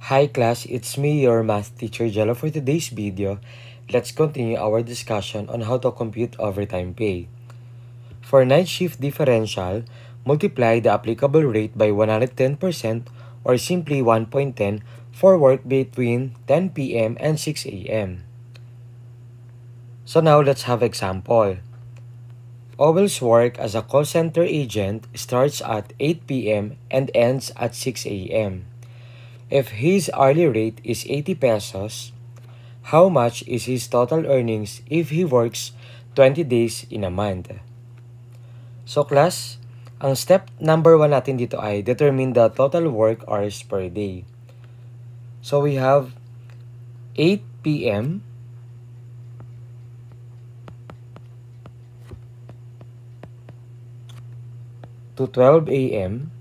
Hi class, it's me, your math teacher Jello. For today's video, let's continue our discussion on how to compute overtime pay. For night shift differential, multiply the applicable rate by 110% or simply 1.10 for work between 10 p.m. and 6 a.m. So now let's have example. Owell's work as a call center agent starts at 8 p.m. and ends at 6 a.m. If his hourly rate is 80 pesos, how much is his total earnings if he works 20 days in a month? So class, ang step number 1 natin dito ay determine the total work hours per day. So we have 8 p.m. to 12 a.m.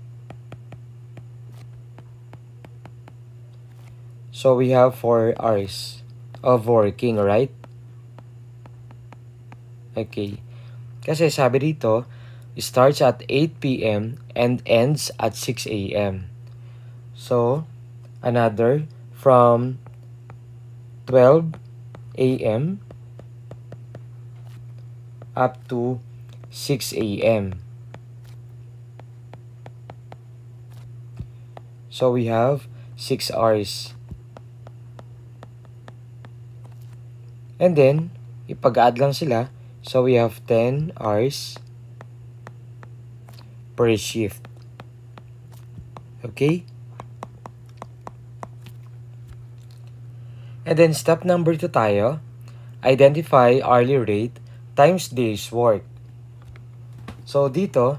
So we have 4 hours of working, right? Okay. Kasi sabi dito, starts at 8 p.m. and ends at 6 a.m. So, another from 12 a.m. up to 6 a.m. So, we have 6 hours. And then, ipag-add lang sila. So, we have 10 hours per shift. Okay? And then, step number 2 tayo. Identify hourly rate times days work. So, dito,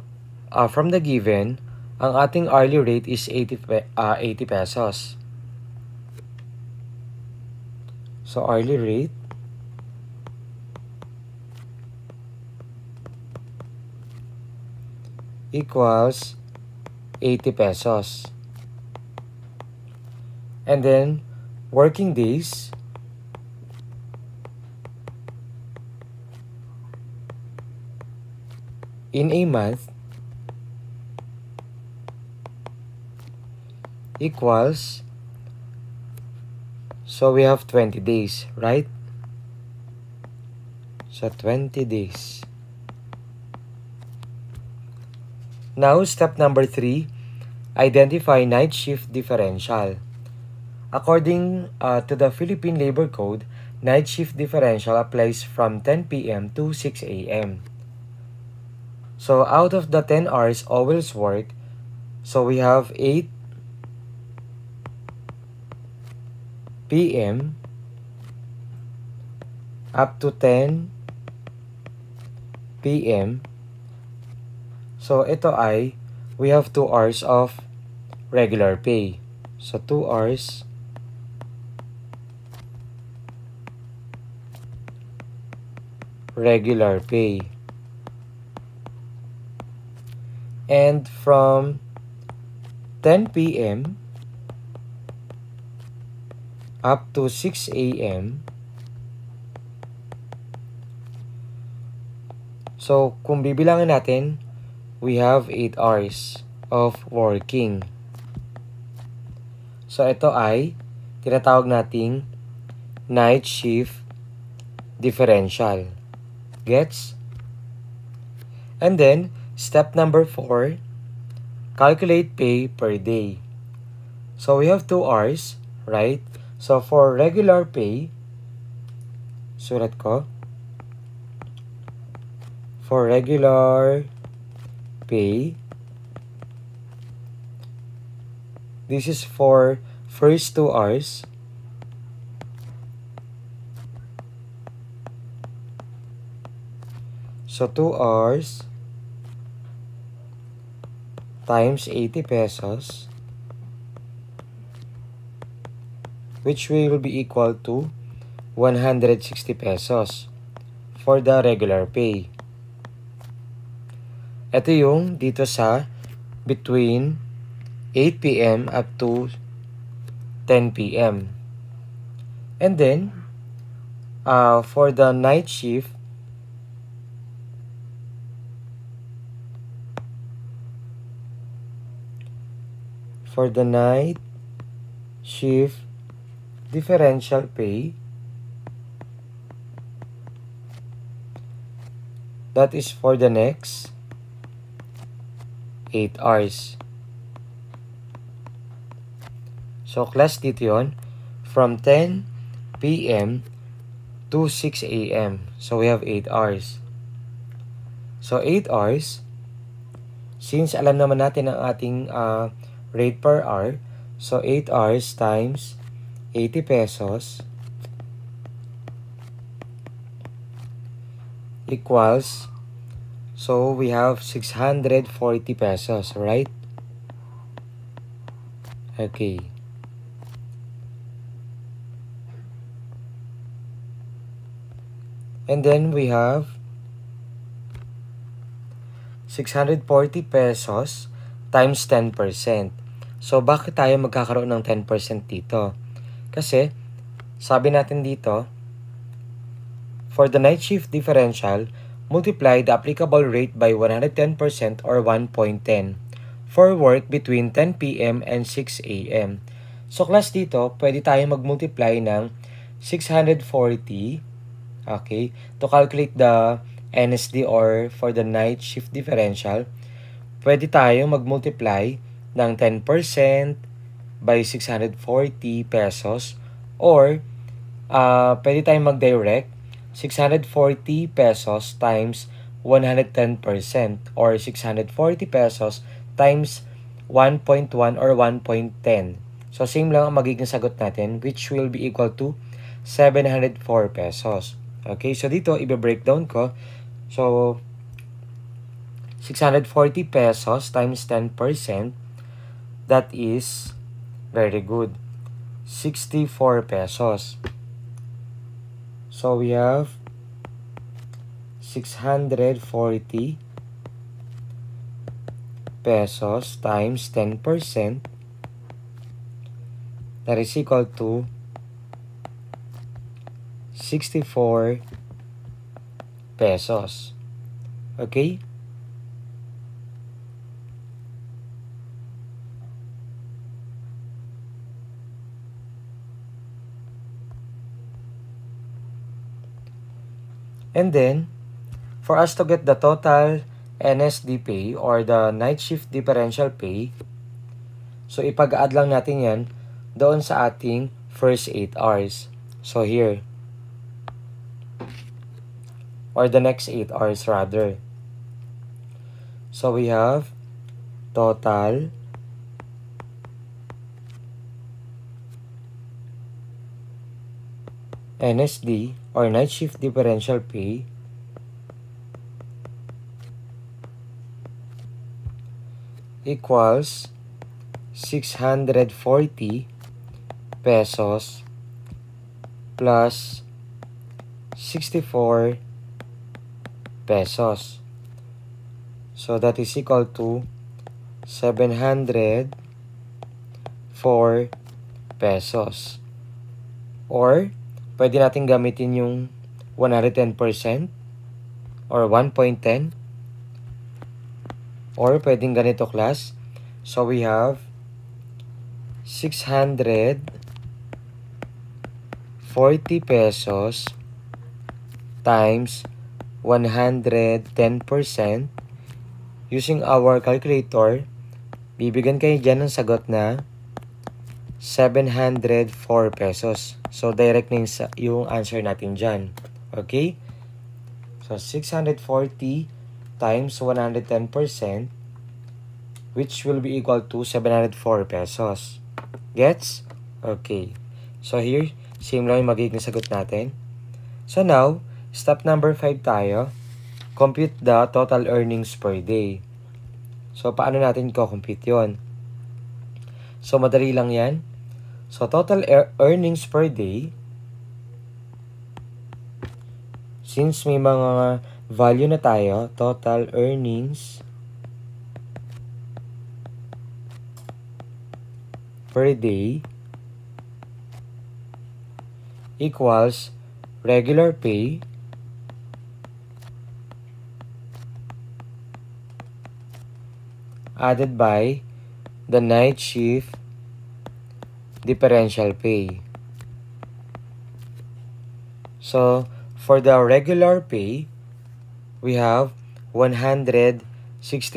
from the given, ang ating hourly rate is 80 pesos. So, hourly rate equals 80 pesos. And then, working days in a month equals, so we have 20 days, right? So, 20 days. Now, step number 3, identify night shift differential. According to the Philippine Labor Code, night shift differential applies from 10 p.m. to 6 a.m. So, out of the 10 hours Owell's work, so we have 8 p.m. up to 10 p.m. So, ito ay, we have 2 hours of regular pay. So, 2 hours regular pay. And from 10 p.m. up to 6 a.m. So, kung bibilangin natin, we have 8 hours of working. So, ito ay tinatawag nating night shift differential. Gets? And then, step number 4, calculate pay per day. So, we have 2 hours, right? So, for regular pay, sulat ko, for regular pay, this is for first 2 hours. So, 2 hours times 80 pesos, which will be equal to 160 pesos for the regular pay. Ito yung dito sa between 8 p.m. up to 10 p.m. And then, for the night shift, for the night shift differential pay, that is for the next 8 hours. So, class dito yun, from 10 p.m. to 6 a.m. So, we have 8 hours. So, 8 hours, since alam naman natin ang ating rate per hour, so 8 hours times 80 pesos equals, so we have 640 pesos, right? Okay. And then we have 640 pesos times 10%. So, bakit tayo magkakaroon ng 10% dito? Kasi, sabi natin dito, for the night shift differential, multiply the applicable rate by 110% or 1.10 for work between 10 p.m. and 6 a.m. So, class dito, pwede tayo mag-multiply ng 640, okay, to calculate the NSD or for the night shift differential. Pwede tayo mag-multiply ng 10% by 640 pesos or pwede tayong mag-direct 640 pesos times 110% or 640 pesos times 1.1 or 1.10. So, same lang ang magiging sagot natin, which will be equal to 704 pesos. Okay, so dito, i-breakdown ko. So, 640 pesos times 10%, that is, very good, 64 pesos. So, we have 640 pesos times 10%, that is equal to 64 pesos. Okay? And then, for us to get the total NSD pay or the night shift differential pay, so ipag-add lang natin yan doon sa ating first 8 hours. So here, or the next 8 hours rather. So we have total NSD or night shift differential pay equals 640 pesos plus 64 pesos. So that is equal to 704 pesos. Or, pwede natin gamitin yung 110% or 1.10. Or, pwedeng ganito class. So, we have 640 pesos times 110%. Using our calculator, bibigyan kayo dyan ng sagot na 704 pesos. So, direct na yung answer natin dyan. Okay? So, 640 times 110%, which will be equal to 704 pesos. Gets? Okay. So, here, same lang yung magiging sagot natin. So, now, step number 5 tayo. Compute the total earnings per day. So, paano natin ko-compute yun? So, madali lang yan. So, total earnings per day, since may mga value na tayo, total earnings per day equals regular pay added by the night shift differential pay. So, for the regular pay, we have 160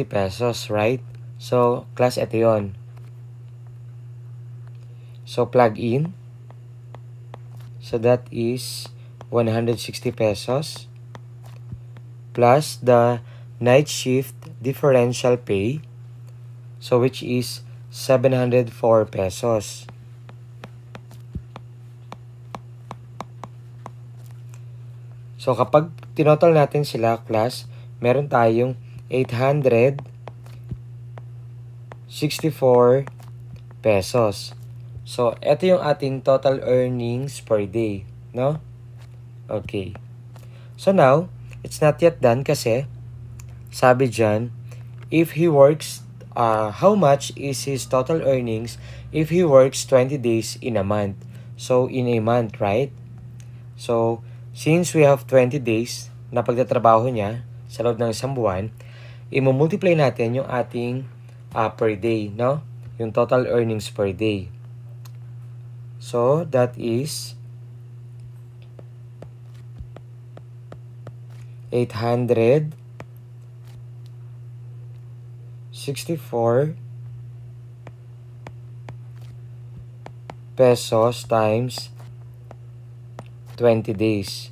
pesos, right? So, class, ito yun. So, plug in. So, that is 160 pesos plus the night shift differential pay, so which is 704 pesos. So, kapag tinotal natin sila, class, meron tayong 864 pesos. So, ito yung ating total earnings per day, no? Okay. So, now, it's not yet done kasi, sabi dyan, if he works, how much is his total earnings if he works 20 days in a month? So, in a month, right? So, since we have 20 days na pagtatrabaho niya sa loob ng isang buwan, i-multiply natin yung ating per day, no? Yung total earnings per day. So, that is 864 pesos times 20 days.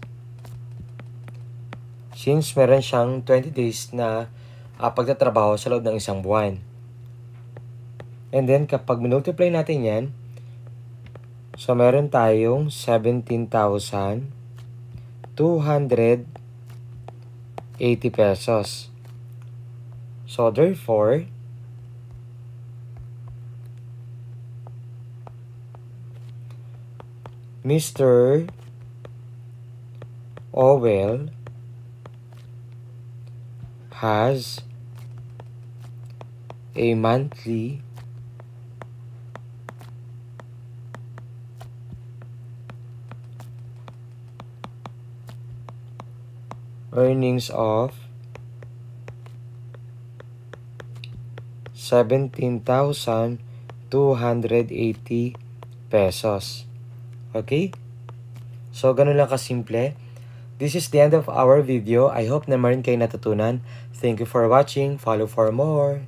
Since meron siyang 20 days na pagtatrabaho sa loob ng isang buwan. And then, kapag multiply natin yan, so meron tayong 17,280 pesos. So, therefore, Mr. Owell has a monthly earnings of 17,280 pesos. Okay? So, ganun lang kasimple. This is the end of our video. I hope na meron kayo natutunan. Thank you for watching. Follow for more.